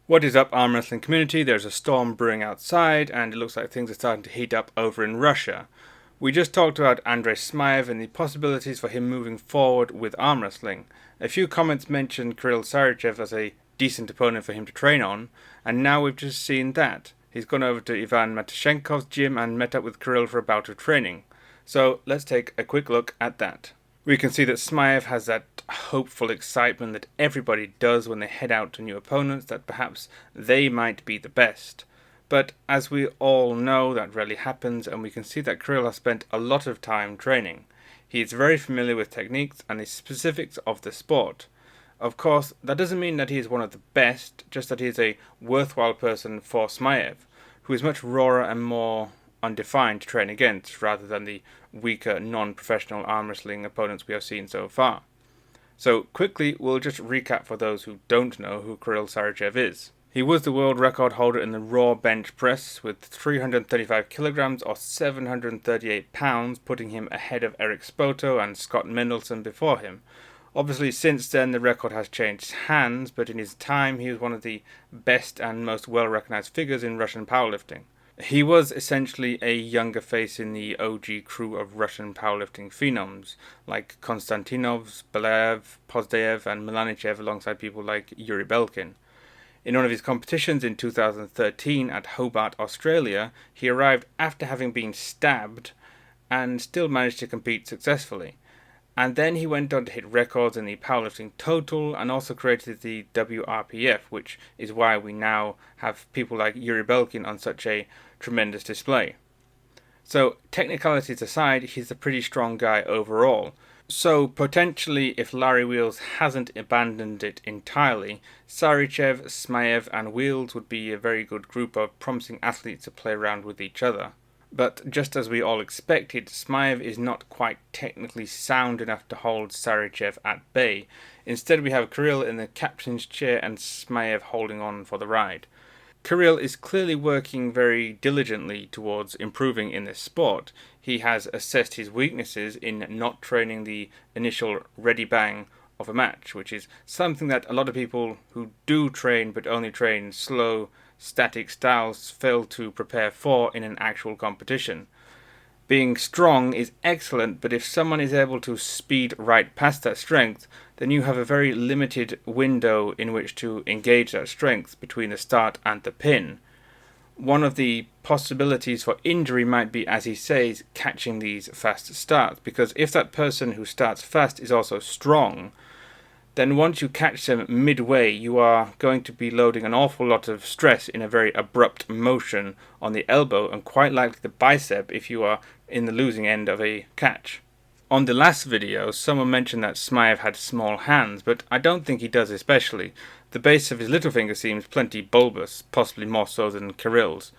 What is up, arm wrestling community? There's a storm brewing outside, and it looks like things are starting to heat up over in Russia. We just talked about Andrei Smaev and the possibilities for him moving forward with arm wrestling. A few comments mentioned Kirill Sarychev as a decent opponent for him to train on, and now we've just seen that. He's gone over to Ivan Matushenkov's gym and met up with Kirill for a bout of training. So let's take a quick look at that. We can see that Smaev has that hopeful excitement that everybody does when they head out to new opponents, that perhaps they might be the best. But as we all know, that rarely happens, and we can see that Kirill has spent a lot of time training. He is very familiar with techniques and the specifics of the sport. Of course, that doesn't mean that he is one of the best, just that he is a worthwhile person for Smaev, who is much rawer and more undefined to train against, rather than the weaker, non-professional arm wrestling opponents we have seen so far. So quickly, we'll just recap for those who don't know who Kirill Sarychev is. He was the world record holder in the raw bench press with 335 kilograms or 738 pounds, putting him ahead of Eric Spoto and Scott Mendelson before him. Obviously, since then, the record has changed hands, but in his time, he was one of the best and most well-recognized figures in Russian powerlifting. He was essentially a younger face in the OG crew of Russian powerlifting phenoms, like Konstantinovs, Belayev, Pozdayev, and Milanichev, alongside people like Yuri Belkin. In one of his competitions in 2013 at Hobart, Australia, he arrived after having been stabbed and still managed to compete successfully. And then he went on to hit records in the powerlifting total and also created the WRPF, which is why we now have people like Yuri Belkin on such a tremendous display. So, technicalities aside, he's a pretty strong guy overall. So, potentially, if Larry Wheels hasn't abandoned it entirely, Sarychev, Smaev, and Wheels would be a very good group of promising athletes to play around with each other. But just as we all expected, Smaev is not quite technically sound enough to hold Sarychev at bay. Instead, we have Kirill in the captain's chair and Smaev holding on for the ride. Kirill is clearly working very diligently towards improving in this sport. He has assessed his weaknesses in not training the initial ready bang of a match, which is something that a lot of people who do train but only train slow, static styles fail to prepare for in an actual competition. Being strong is excellent, but if someone is able to speed right past that strength, then you have a very limited window in which to engage that strength between the start and the pin. One of the possibilities for injury might be, as he says, catching these fast starts, because if that person who starts fast is also strong, then once you catch them midway, you are going to be loading an awful lot of stress in a very abrupt motion on the elbow and quite likely the bicep if you are in the losing end of a catch. On the last video, someone mentioned that Smaev had small hands, but I don't think he does especially. The base of his little finger seems plenty bulbous, possibly more so than Kirill's.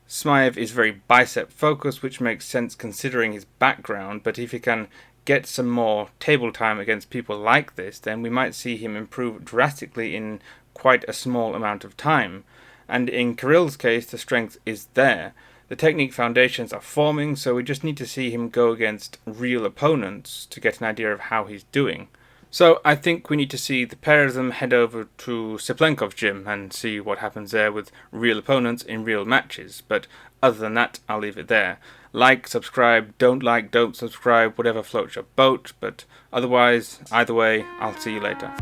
Smaev is very bicep focused, which makes sense considering his background, but if he can get some more table time against people like this, then we might see him improve drastically in quite a small amount of time. And in Kirill's case, the strength is there. The technique foundations are forming, so we just need to see him go against real opponents to get an idea of how he's doing. So I think we need to see the pair of them head over to Seplenkov's gym and see what happens there with real opponents in real matches. But other than that, I'll leave it there. Like, subscribe, don't subscribe, whatever floats your boat. But otherwise, either way, I'll see you later.